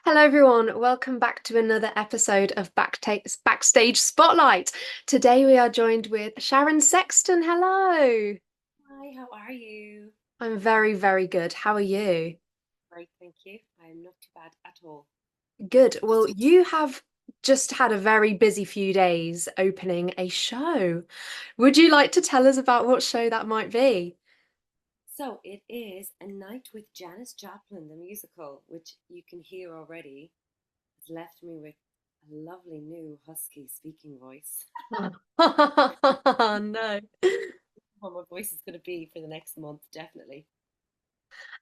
Hello, everyone. Welcome back to another episode of Backstage Spotlight. Today we are joined with Sharon Sexton. Hello. Hi, how are you? I'm very, very good. How are you? Great, thank you. I'm not too bad at all. Good. Well, you have just had a very busy few days opening a show. Would you like to tell us about what show that might be? So it is A Night with Janis Joplin, the musical, which you can hear already, has left me with a lovely new husky speaking voice. No. What my voice is going to be for the next month, definitely.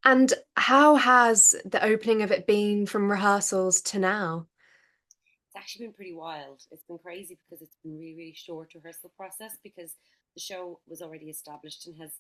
And how has the opening of it been from rehearsals to now? It's actually been pretty wild. It's been crazy because it's been really, really short rehearsal process because the show was already established and has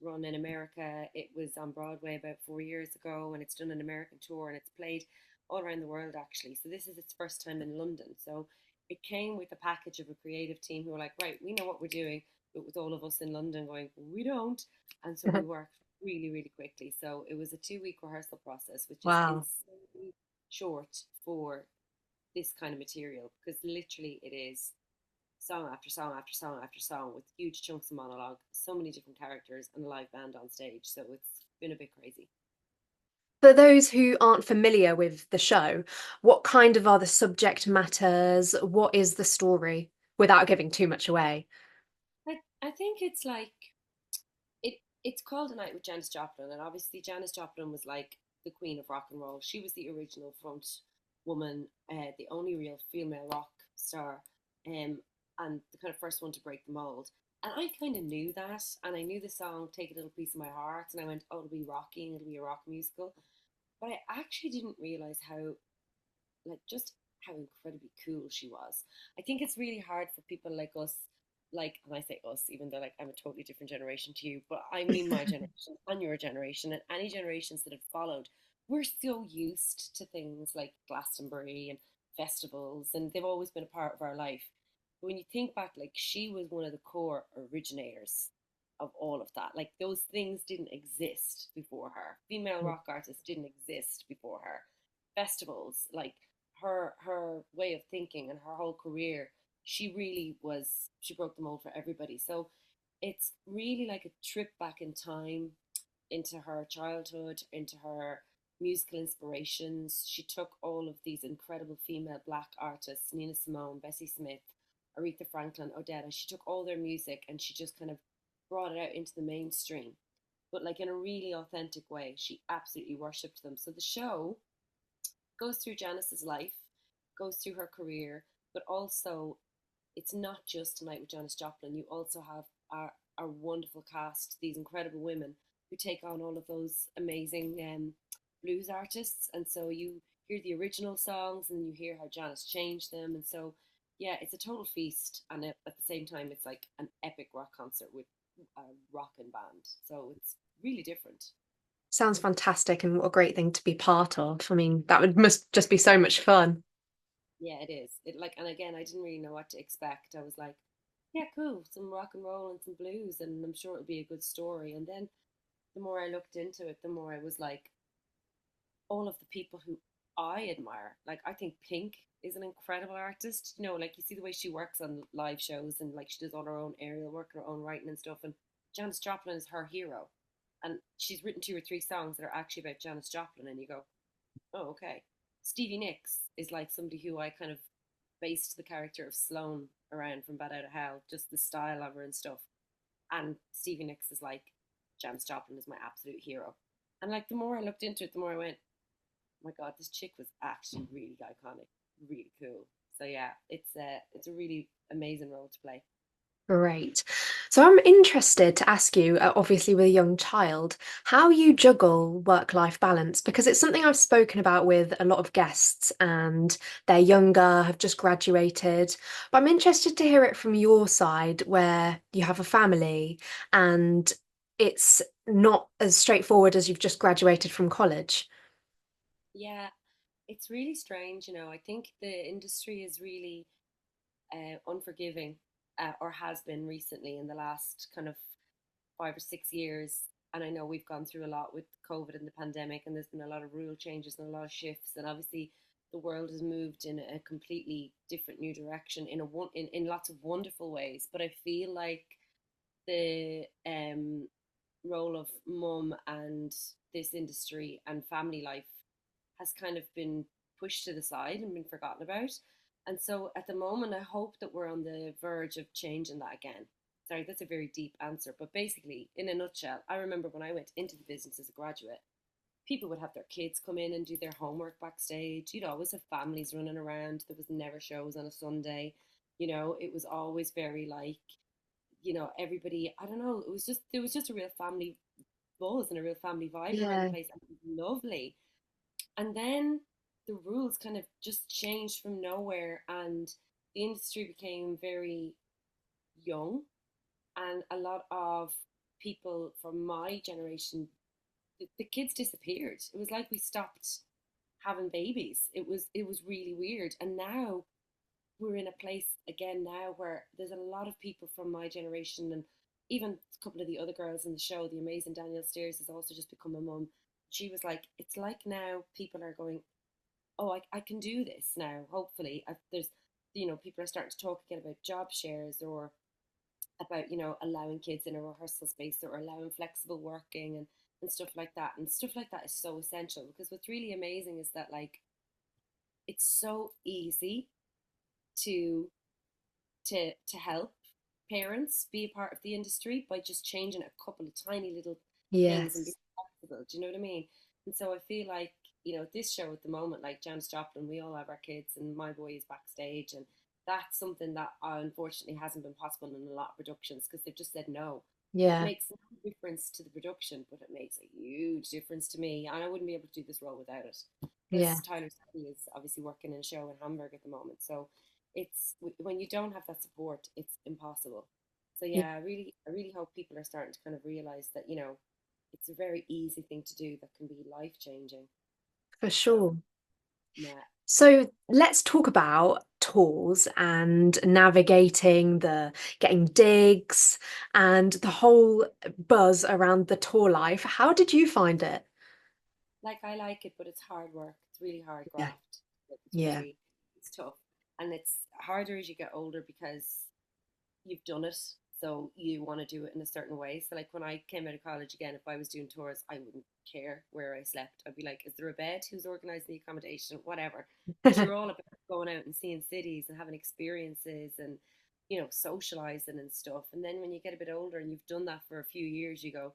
run in America. It was on Broadway about 4 years ago, and it's done an American tour, and it's played all around the world actually. So this is its first time in London. So it came with a package of a creative team who were like, right, we know what we're doing, but with all of us in London going, we don't. And so we worked really, really quickly. So it was a 2 week rehearsal process, which is Wow. insanely short for this kind of material because literally it is song after song after song after song with huge chunks of monologue, so many different characters, and a live band on stage. So it's been a bit crazy. For those who aren't familiar with the show, what kind of are the subject matters? What is the story? Without giving too much away. I think it's like it. It's called A Night with Janis Joplin, and obviously Janis Joplin was like the queen of rock and roll. She was the original front woman, the only real female rock star, and the kind of first one to break the mold. And I kind of knew that, and I knew the song "Take a Little Piece of My Heart," and I went, "Oh, it'll be rocky, and it'll be a rock musical." But I actually didn't realize how just how incredibly cool she was. I think it's really hard for people like us, like, and I say us, even though like I'm a totally different generation to you, but I mean my generation and your generation and any generations that have followed. We're so used to things like Glastonbury and festivals, and they've always been a part of our life. But when you think back, like she was one of the core originators of all of that. Like those things didn't exist before her. Female rock artists didn't exist before her. Festivals, like her way of thinking and her whole career, she really was she broke the mold for everybody. So it's really like a trip back in time into her childhood, into her musical inspirations. She took all of these incredible female black artists, Nina Simone, Bessie Smith, Aretha Franklin, Odetta. She took all their music and she just kind of brought it out into the mainstream, but like in a really authentic way. She absolutely worshipped them. So the show goes through Janice's life, goes through her career, but also it's not just Tonight with Janis Joplin. You also have our wonderful cast, these incredible women who take on all of those amazing blues artists. And so you hear the original songs and you hear how Janis changed them. And so, yeah, it's a total feast. And at the same time, it's like an epic rock concert with a rockin' band. So it's really different. Sounds fantastic and what a great thing to be part of. I mean, that would must just be so much fun. Yeah, it is. It like, and again, I didn't really know what to expect. I was like, yeah, cool, some rock and roll and some blues, and I'm sure it'll be a good story. And then the more I looked into it, the more I was like, all of the people who I admire. Like, I think Pink is an incredible artist. You know, like you see the way she works on live shows, and like she does all her own aerial work, her own writing and stuff. And Janis Joplin is her hero, and she's written 2 or 3 songs that are actually about Janis Joplin, and you go, oh, okay. Stevie Nicks is like somebody who I kind of based the character of Sloane around from Bad Out of Hell, just the style of her and stuff. And Stevie Nicks is like, Janis Joplin is my absolute hero. And like the more I looked into it, the more I went, oh my god, this chick was actually really iconic, really cool. So yeah, it's a really amazing role to play. Great. So I'm interested to ask you, obviously with a young child, how you juggle work-life balance, because it's something I've spoken about with a lot of guests and they're younger, have just graduated. But I'm interested to hear it from your side where you have a family and it's not as straightforward as you've just graduated from college. Yeah, it's really strange, you know. I think the industry is really unforgiving, or has been recently in the last kind of 5 or 6 years. And I know we've gone through a lot with COVID and the pandemic, and there's been a lot of rule changes and a lot of shifts, and obviously the world has moved in a completely different new direction in lots of wonderful ways. But I feel like the role of mum and this industry and family life has kind of been pushed to the side and been forgotten about. And so at the moment, I hope that we're on the verge of changing that again. Sorry, that's a very deep answer. But basically, in a nutshell, I remember when I went into the business as a graduate, people would have their kids come in and do their homework backstage. You'd always have families running around. There was never shows on a Sunday. It was always very like, everybody, I don't know, there was just a real family buzz and a real family vibe around the Yeah. place. And it was lovely. And then the rules kind of just changed from nowhere, and the industry became very young, and a lot of people from my generation, the kids disappeared. It was like we stopped having babies. It was really weird. And now we're in a place again now where there's a lot of people from my generation, and even a couple of the other girls in the show, the amazing Danielle Steers has also just become a mum. She was like, it's like now people are going, oh, I can do this now. Hopefully, there's, people are starting to talk again about job shares, or about, allowing kids in a rehearsal space, or allowing flexible working, and stuff like that. And stuff like that is so essential, because what's really amazing is that, like, it's so easy to to help parents be a part of the industry by just changing a couple of tiny little things and being Yes. flexible. Do you know what I mean? And so I feel like, this show at the moment, like Janis Joplin, we all have our kids, and my boy is backstage, and that's something that unfortunately hasn't been possible in a lot of productions because they've just said no. It Yeah. makes no difference to the production, but it makes a huge difference to me, and I wouldn't be able to do this role without it. Yeah. Because Tyler Sadie is obviously working in a show in Hamburg at the moment, so it's when you don't have that support, it's impossible. So Yeah. yeah, I really hope people are starting to kind of realize that, it's a very easy thing to do that can be life changing. For So sure. yeah, So let's talk about tours and navigating the getting digs and the whole buzz around the tour life. How did you find it? like I like it, but it's hard work. It's really hard Yeah. graft. Yeah. It's tough, and it's harder as you get older because you've done it, so you want to do it in a certain way. So like when I came out of college again, if I was doing tours, I wouldn't care where I slept. I'd be like, is there a bed? Who's organizing the accommodation? Whatever. Because you're all about going out and seeing cities and having experiences, and socializing and stuff. And then when you get a bit older and you've done that for a few years, you go,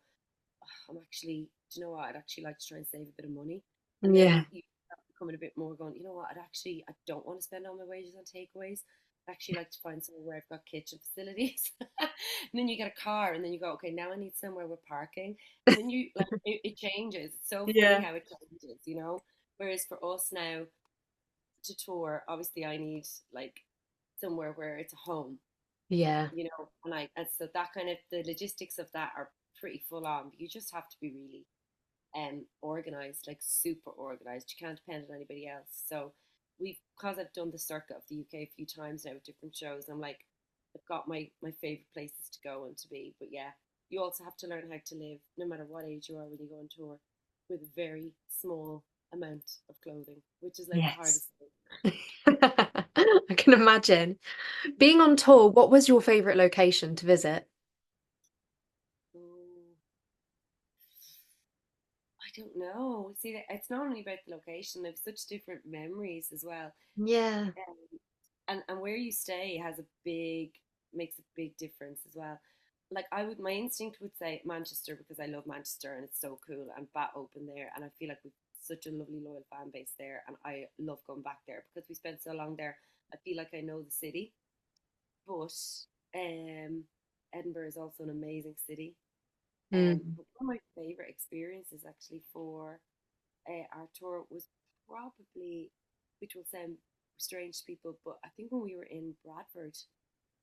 I'm actually, do you know what? I'd actually like to try and save a bit of money. And then Yeah. you start becoming a bit more going, you know what? I don't want to spend all my wages on takeaways. I'd actually like to find somewhere where I've got kitchen facilities. And then you get a car, and then you go, okay, now I need somewhere with parking. And then it changes. It's so funny Yeah. how it changes. Whereas for us now to tour, obviously I need like somewhere where it's a home, Yeah. and so that kind of the logistics of that are pretty full on. But you just have to be really organized, like super organized. You can't depend on anybody else. So because I've done the circuit of the UK a few times now with different shows, I'm like, I've got my favorite places to go and to be. But yeah, you also have to learn how to live, no matter what age you are, when you go on tour, with a very small amount of clothing, which is like the Yes. hardest thing. I can imagine. Being on tour, what was your favorite location to visit? Ooh, I don't know. See, it's not only about the location. They've such different memories as well. Yeah. Um, and where you stay has a big makes a big difference as well. Like my instinct would say Manchester, because I love Manchester and it's so cool and bat open there, and I feel like we've such a lovely loyal fan base there, and I love going back there because we spent so long there. I feel like I know the city. But um Edinburgh is also an amazing city. Mm. But one of my favorite experiences actually for our tour was probably, which will sound strange to people, but I think when we were in Bradford,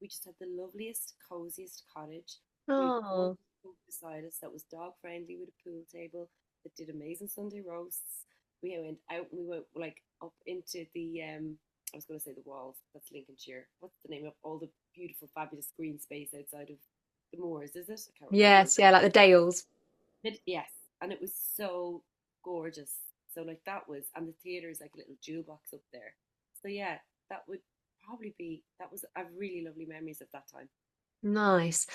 we just had the loveliest, coziest cottage. We had one Oh, cook beside us that was dog friendly with a pool table that did amazing Sunday roasts. We went out and we went like up into the I was going to say the walls. That's Lincolnshire. What's the name of all the beautiful, fabulous green space outside of the moors? Is it? I can't remember. yes, yeah, like the Dales. Yes, and it was so gorgeous. So like that was, and the theater is like a little jewel box up there. So yeah, that would probably be, that was, I have really lovely memories of that time. Nice.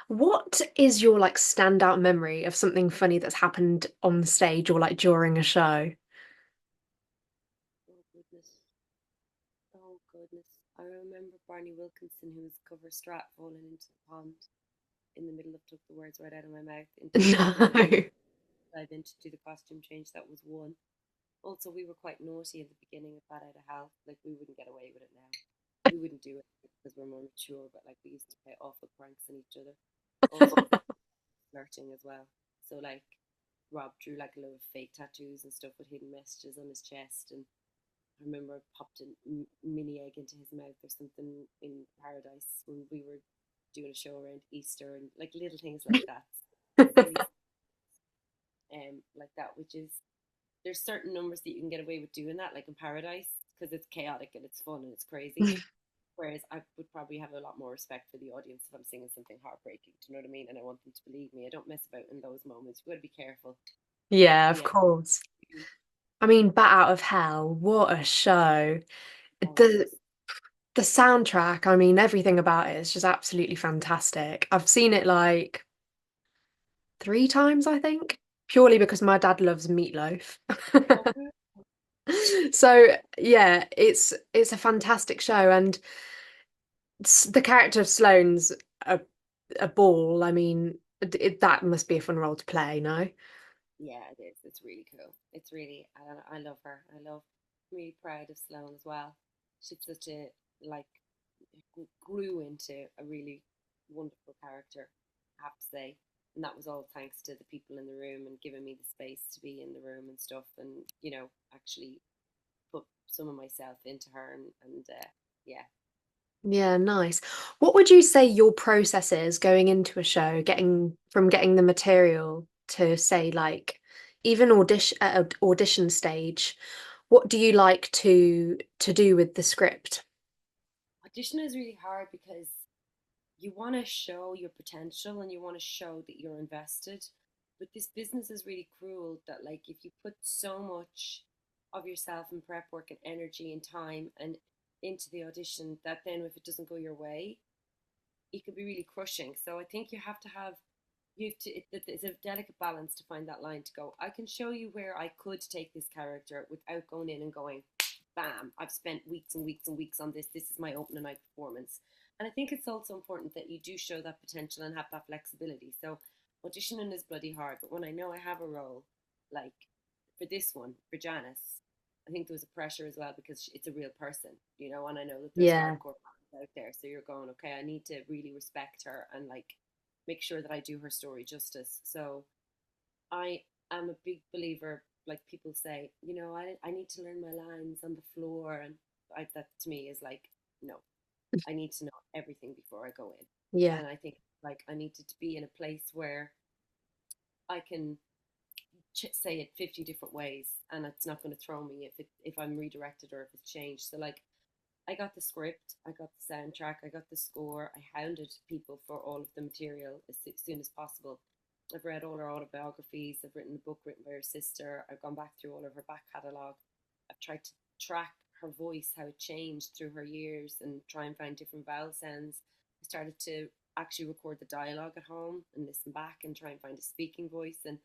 What is your like standout memory of something funny that's happened on stage or like during a show? Oh goodness. Oh goodness. I remember Barney Wilkinson, who was cover strat, falling into the pond in the middle of took the words right out of my mouth into the pond, and No. dive into do the costume change. That was one. Also, we were quite naughty at the beginning of Bad Out of Hell. Like we wouldn't get away with it now. We wouldn't do it because we're more mature, but like we used to play awful pranks on each other. Also, flirting as well. So like Rob drew like a lot of fake tattoos and stuff with hidden messages on his chest, and I remember I popped a mini egg into his mouth or something in Paradise when we were doing a show around Easter, and like little things like that, silly like that, which is there's certain numbers that you can get away with doing that, like in Paradise, because it's chaotic and it's fun and it's crazy. Whereas I would probably have a lot more respect for the audience if I'm singing something heartbreaking. Do you know what I mean? And I want them to believe me. I don't mess about in those moments. You've got to be careful. Yeah, So of yeah. course. I mean, Bat Out of Hell, what a show. Oh, it The was. the soundtrack, I mean, everything about it is just absolutely fantastic. I've seen it like 3 times, I think, purely because my dad loves meatloaf. Okay. So yeah, it's a fantastic show, and the character of Sloane's a a ball. I mean, that must be a fun role to play, no? Yeah, it is. It's really cool. It's really, I love her. I'm really proud of Sloane as well. She's such a, like, grew into a really wonderful character, I have to say. And that was all thanks to the people in the room and giving me the space to be in the room and stuff. And, actually put some of myself into her. And yeah. Yeah, nice. What would you say your process is going into a show, getting the material to say like even audition stage? What do you like to do with the script? Audition is really hard because you want to show your potential and you want to show that you're invested. But this business is really cruel that, like, if you put so much of yourself and prep work and energy and time and into the audition, that then if it doesn't go your way, it could be really crushing. So I think you have to it's a delicate balance to find that line to go, I can show you where I could take this character without going in and going, bam, I've spent weeks and weeks and weeks on this is my opening night performance. And I think it's also important that you do show that potential and have that flexibility. So auditioning is bloody hard, but when I know I have a role, like for this one for Janice, I think there was a pressure as well because it's a real person, and I know that there's Yeah. hardcore fans out there, so you're going, okay, I need to really respect her and like make sure that I do her story justice. So I am a big believer, like people say, I need to learn my lines on the floor. And that to me is like, no, I need to know everything before I go in. Yeah. And I think like I need to be in a place where I can say it 50 different ways and it's not going to throw me if I'm redirected or if it's changed. So like I got the script, I got the soundtrack, I got the score. I hounded people for all of the material as soon as possible. I've read all her autobiographies. I've written a book written by her sister. I've gone back through all of her back catalogue. I've tried to track her voice, how it changed through her years, and try and find different vowel sounds. I started to actually record the dialogue at home and listen back and try and find a speaking voice, and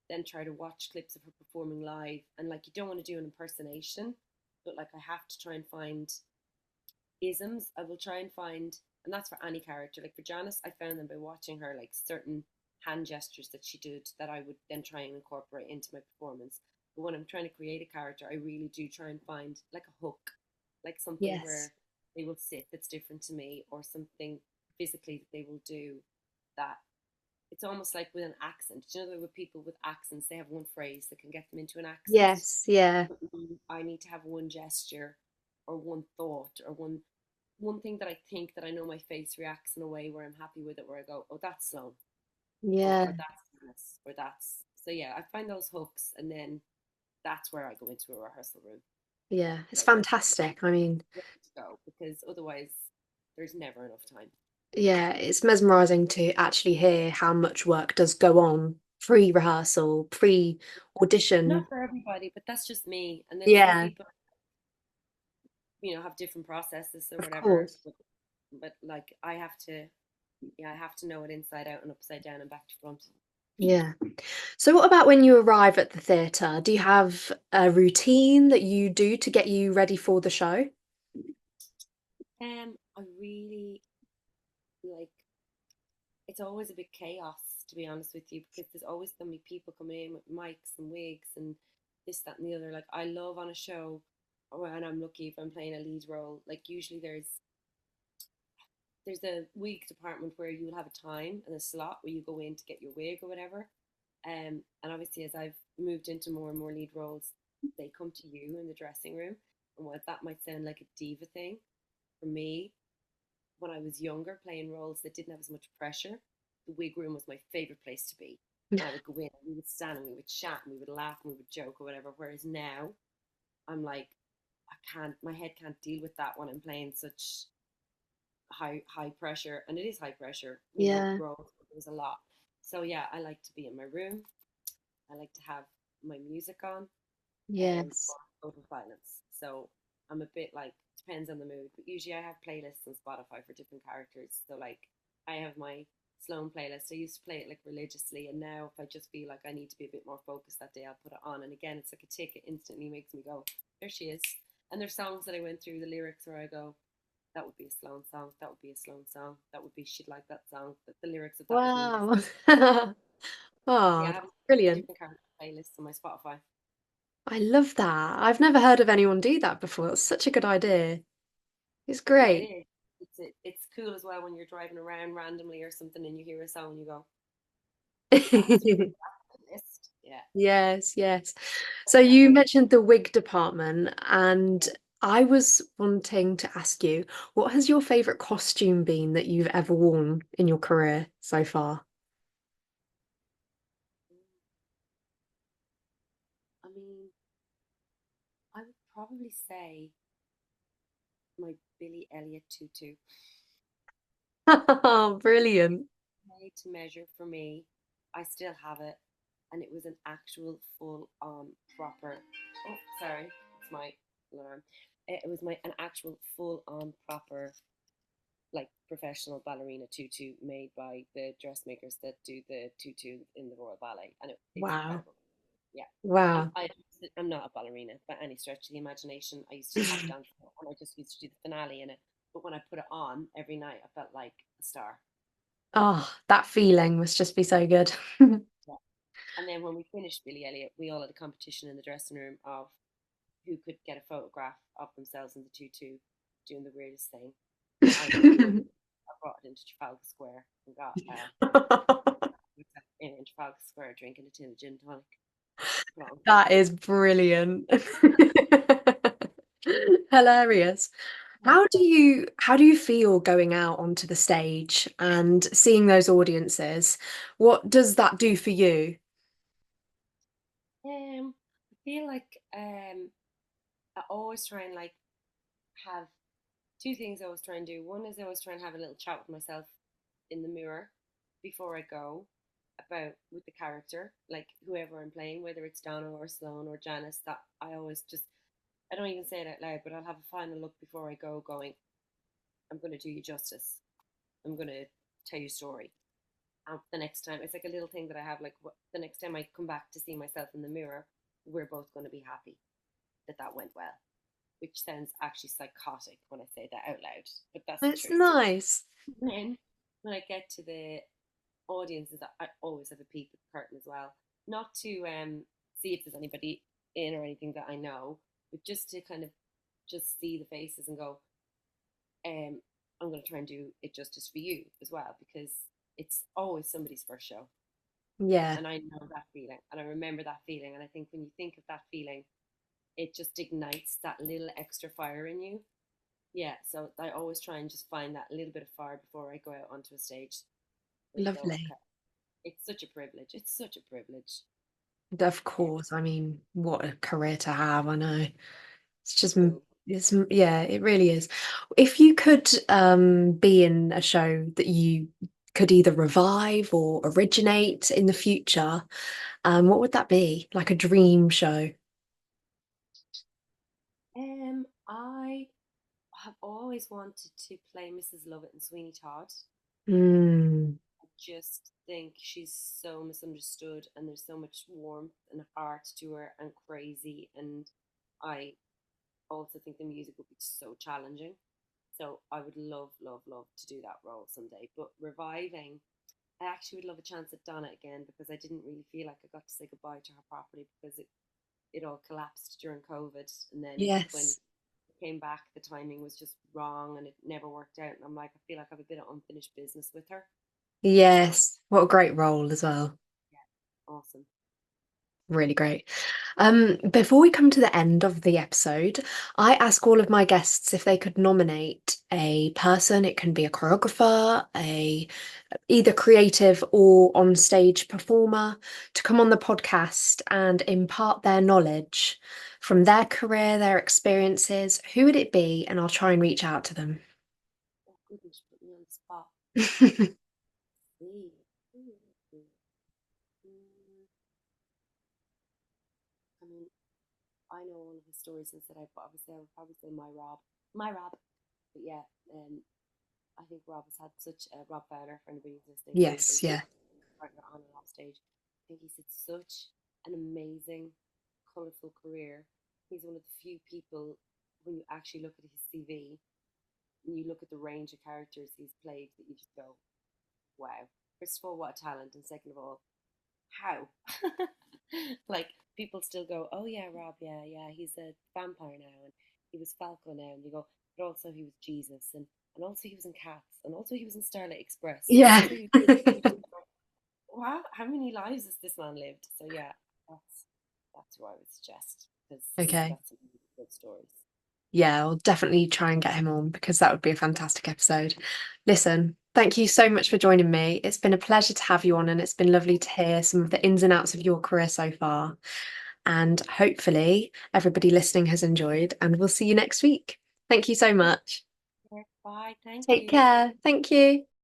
then try to watch clips of her performing live. And like, you don't want to do an impersonation, but like I have to try and find isms. I will try and find, and that's for any character. Like for Janice, I found them by watching her, like certain hand gestures that she did that I would then try and incorporate into my performance. But when I'm trying to create a character, I really do try and find like a hook, like something Yes. where they will sit that's different to me, or something physically that they will do that it's almost like with an accent. Do you know that with people with accents, they have one phrase that can get them into an accent? Yes. Yeah. I need to have one gesture or one thought or one thing that I think that I know my face reacts in a way where I'm happy with it, where I go, oh, that's slow, or Yeah. that's this, or that's. So yeah, I find those hooks, and then that's where I go into a rehearsal room, Yeah. It's like fantastic. I mean, ready to go, because otherwise there's never enough time. yeah, it's mesmerizing to actually hear how much work does go on pre-rehearsal, Not pre-audition. for everybody, but that's just me. And then some Yeah, people, have different processes or of whatever. course. But like I have to, yeah, I have to know it inside out and upside down and back to front. Yeah. So what about when you arrive at the theatre? Do you have a routine that you do to get you ready for the show? I really like it's always a bit chaos, to be honest with you, because there's always so many people coming in with mics and wigs and this, that, and the other. Like I love on a show, or when I'm lucky if I'm playing a lead role. Like usually there's a wig department where you will have a time and a slot where you go in to get your wig or whatever. And obviously, as I've moved into more and more lead roles, they come to you in the dressing room. And what that might sound like a diva thing, for me, when I was younger, playing roles that didn't have as much pressure, the wig room was my favorite place to be. And I would go in and we would stand and we would chat and we would laugh and we would joke or whatever. Whereas now, I'm like, I can't, my head can't deal with that when I'm playing such high pressure, and it is high pressure, Yeah, roles. There's a lot. So yeah, I like to be in my room. I like to have my music on, yes. or total silence. So I'm a bit like, depends on the mood, but usually I have playlists on Spotify for different characters. So like I have my Sloan playlist. I used to play it like religiously, and now if I just feel like I need to be a bit more focused that day, I'll put it on. And again, it's like a tick. It instantly makes me go, there she is. And there's songs that I went through the lyrics where I go, that would be a Sloan song. That would be a Sloan song. That would be she'd like that song. But the lyrics of that would mean this. Wow. Yeah, Oh, I that's have brilliant. different character playlists on my Spotify. I love that. I've never heard of anyone do that before. It's such a good idea. It's Yeah, it great. is. It's cool as well when you're driving around randomly or something and you hear a song and you go, that's the list. Yeah. Yes, yes. But So you yeah, mentioned the wig department, and yeah. I was wanting to ask you, what has your favorite costume been that you've ever worn in your career so far? I mean, I would probably say my Billy Elliot tutu, Brilliant. made to measure for me. I still have it, and it was an actual full on proper. Oh, sorry, it's my alarm. It was my an actual full on proper like professional ballerina tutu made by the dressmakers that do the tutu in the Royal Ballet, and it's Wow. incredible. Yeah, I'm Wow. I, I'm not a ballerina by any stretch of the imagination. I used to tap dance and I just used to do the finale in it. But when I put it on every night, I felt like a star. Oh, that feeling must just be so good. Yeah. And then when we finished Billy Elliot, we all had a competition in the dressing room of who could get a photograph of themselves in the tutu doing the weirdest thing. And I won. I brought it into Trafalgar Square and got in Trafalgar Square drinking a tin of gin tonic. Put on That Facebook. is brilliant. Hilarious. Yeah. How do you feel going out onto the stage and seeing those audiences? What does that do for you? I feel like I always try and like have two things I always try and do. One is I always try and have a little chat with myself in the mirror before I go about with the character, like whoever I'm playing, whether it's Donna or Sloane or Janice. That I always just I don't even say it out loud, but I'll have a final look before I go, going, I'm going to do you justice. I'm going to tell you a story. The next time, it's like a little thing that I have. Like the next time I come back to see myself in the mirror, we're both going to be happy that that went well. Which sounds actually psychotic when I say that out loud, but that's the It's truth. nice. And then when I get to the audiences, I always have a peek at the curtain as well, not to see if there's anybody in or anything that I know, but just to kind of just see the faces and go, um, I'm going to try and do it justice for you as well, because it's always somebody's first show, Yeah, and I know that feeling, and I remember that feeling, and I think when you think of that feeling, it just ignites that little extra fire in you. Yeah, so I always try and just find that little bit of fire before I go out onto a stage and go, lovely. okay, it's such a privilege. It's such a privilege. Of Yeah, course. I mean, what a career to have, I know. It's just, cool. yeah, it really is. If you could be in a show that you could either revive or originate in the future, what would that be? Like a dream show? I have always wanted to play Mrs. Lovett and Sweeney Todd. Mm, I just think she's so misunderstood, and there's so much warmth and heart to her, and crazy. And I also think the music would be so challenging. So I would love, love, love to do that role someday. But reviving, I actually would love a chance at Donna again because I didn't really feel like I got to say goodbye to her properly because it all collapsed during COVID. And then when yes. it came back, the timing was just wrong and it never worked out. And I'm like, I feel like I have a bit of unfinished business with her. So, Yes. What a great role as well. yeah, awesome. Really great. Before we come to the end of the episode, I ask all of my guests if they could nominate a person. It can be a choreographer, a either creative or on stage performer to come on the podcast and impart their knowledge from their career, their experiences. Who would it be? And I'll try and reach out to them. Oh, goodness, put me on the spot. See. I mean, I know all of his stories and said but obviously I would probably say my Rob. But yeah, I think Rob has had such Rob Fowler for anybody who's listening, Yes, his yeah. partner on and off stage. I think he's had such an amazing, colourful career. He's one of the few people when you actually look at his CV and you look at the range of characters he's played that you just go, wow. First of all, what a talent, and second of all, how? Like people still go, oh yeah, Rob, yeah, yeah, he's a vampire now, and he was Falco now, and you go, but also he was Jesus, and also he was in Cats, and also he was in Starlight Express, and Yeah. also he, wow, how many lives has this man lived? So yeah, that's who I would suggest because he's Okay. got some really good stories. Yeah, I'll definitely try and get him on because that would be a fantastic episode. Listen, thank you so much for joining me. It's been a pleasure to have you on, and it's been lovely to hear some of the ins and outs of your career so far. And hopefully, everybody listening has enjoyed, and we'll see you next week. Thank you so much. Bye, thank Take you. care. Thank you.